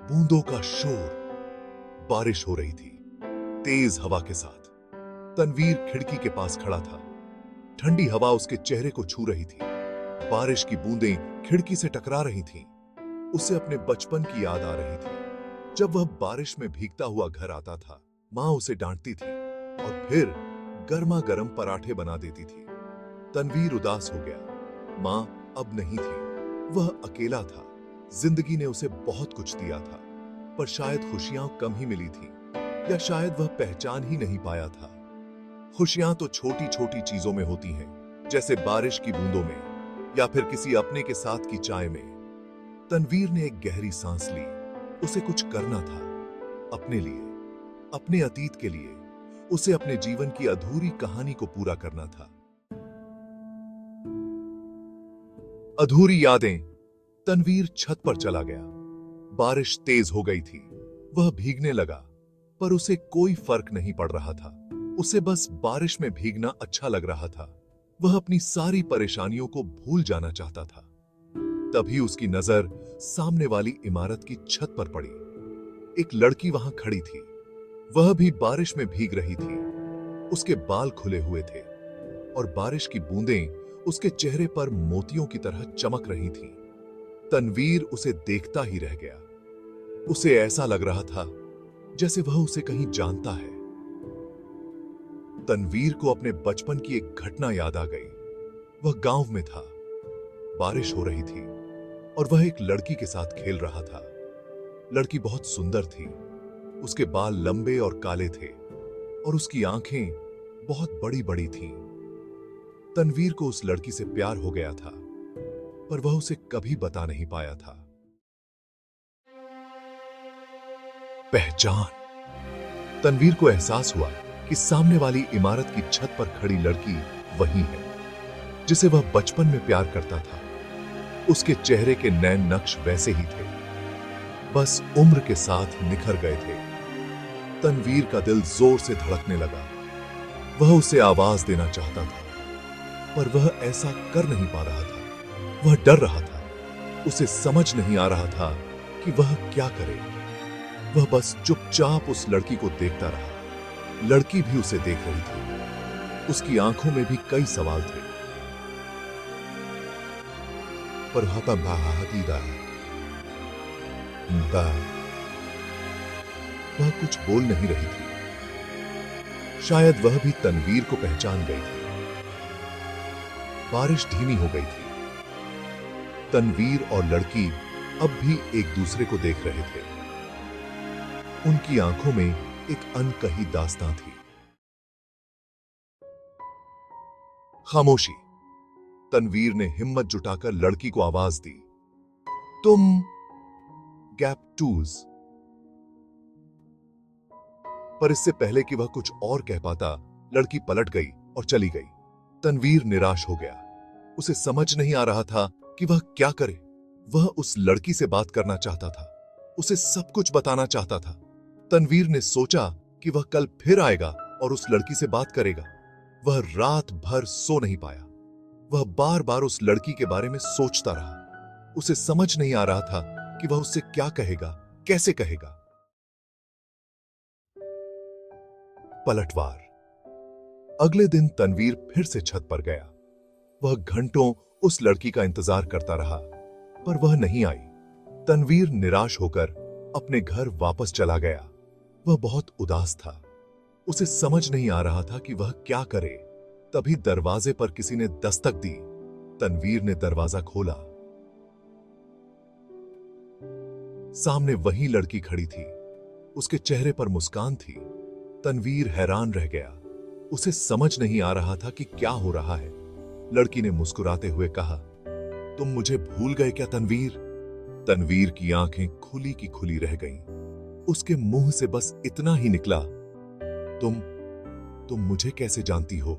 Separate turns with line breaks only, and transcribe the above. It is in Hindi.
बूंदों का शोर। बारिश हो रही थी, तेज हवा के साथ। तनवीर खिड़की के पास खड़ा था। ठंडी हवा उसके चेहरे को छू रही थी। बारिश की बूंदें खिड़की से टकरा रही थीं। उसे अपने बचपन की याद आ रही थी, जब वह बारिश में भीगता हुआ घर आता था। माँ उसे डांटती थी और फिर गर्मा गर्म पराठे बना देती थी। तनवीर उदास हो गया। माँ अब नहीं थी, वह अकेला था। जिंदगी ने उसे बहुत कुछ दिया था, पर शायद खुशियां कम ही मिली थी, या शायद वह पहचान ही नहीं पाया था। खुशियां तो छोटी छोटी चीजों में होती हैं, जैसे बारिश की बूंदों में या फिर किसी अपने के साथ की चाय में। तनवीर ने एक गहरी सांस ली। उसे कुछ करना था, अपने लिए, अपने अतीत के लिए। उसे अपने जीवन की अधूरी कहानी को पूरा करना था। अधूरी यादें। तनवीर छत पर चला गया। बारिश तेज हो गई थी। वह भीगने लगा, पर उसे कोई फर्क नहीं पड़ रहा था। उसे बस बारिश में भीगना अच्छा लग रहा था। वह अपनी सारी परेशानियों को भूल जाना चाहता था। तभी उसकी नजर सामने वाली इमारत की छत पर पड़ी। एक लड़की वहां खड़ी थी। वह भी बारिश में भीग रही थी। उसके बाल खुले हुए थे और बारिश की बूंदें उसके चेहरे पर मोतियों की तरह चमक रही थीं। तनवीर उसे देखता ही रह गया। उसे ऐसा लग रहा था जैसे वह उसे कहीं जानता है। तनवीर को अपने बचपन की एक घटना याद आ गई। वह गांव में था। बारिश हो रही थी और वह एक लड़की के साथ खेल रहा था। लड़की बहुत सुंदर थी। उसके बाल लंबे और काले थे और उसकी आंखें बहुत बड़ी बड़ी थीं। तनवीर को उस लड़की से प्यार हो गया था, पर वह उसे कभी बता नहीं पाया था। पहचान। तनवीर को एहसास हुआ कि सामने वाली इमारत की छत पर खड़ी लड़की वही है जिसे वह बचपन में प्यार करता था। उसके चेहरे के नैन नक्श वैसे ही थे, बस उम्र के साथ निखर गए थे। तनवीर का दिल जोर से धड़कने लगा। वह उसे आवाज देना चाहता था, पर वह ऐसा कर नहीं पा रहा था। वह डर रहा था। उसे समझ नहीं आ रहा था कि वह क्या करे। वह बस चुपचाप उस लड़की को देखता रहा। लड़की भी उसे देख रही थी। उसकी आंखों में भी कई सवाल थे, पर वह कुछ बोल नहीं रही थी। शायद वह भी तनवीर को पहचान गई थी। बारिश धीमी हो गई थी। तनवीर और लड़की अब भी एक दूसरे को देख रहे थे। उनकी आंखों में एक अनकही दास्तां थी। खामोशी। तनवीर ने हिम्मत जुटाकर लड़की को आवाज दी, तुम गैप टूज। पर इससे पहले कि वह कुछ और कह पाता, लड़की पलट गई और चली गई। तनवीर निराश हो गया। उसे समझ नहीं आ रहा था कि वह क्या करे। वह उस लड़की से बात करना चाहता था, उसे सब कुछ बताना चाहता था। तनवीर ने सोचा कि वह कल फिर आएगा और उस लड़की से बात करेगा। वह रात भर सो नहीं पाया। वह बार बार उस लड़की के बारे में सोचता रहा। उसे समझ नहीं आ रहा था कि वह उससे क्या कहेगा, कैसे कहेगा। पलटवार। अगले दिन तनवीर फिर से छत पर गया। वह घंटों उस लड़की का इंतजार करता रहा, पर वह नहीं आई। तनवीर निराश होकर अपने घर वापस चला गया। वह बहुत उदास था। उसे समझ नहीं आ रहा था कि वह क्या करे। तभी दरवाजे पर किसी ने दस्तक दी। तनवीर ने दरवाजा खोला। सामने वही लड़की खड़ी थी। उसके चेहरे पर मुस्कान थी। तनवीर हैरान रह गया। उसे समझ नहीं आ रहा था कि क्या हो रहा है। लड़की ने मुस्कुराते हुए कहा, तुम मुझे भूल गए क्या तनवीर? तनवीर की आंखें खुली की खुली रह गईं। उसके मुंह से बस इतना ही निकला, तुम मुझे कैसे जानती हो?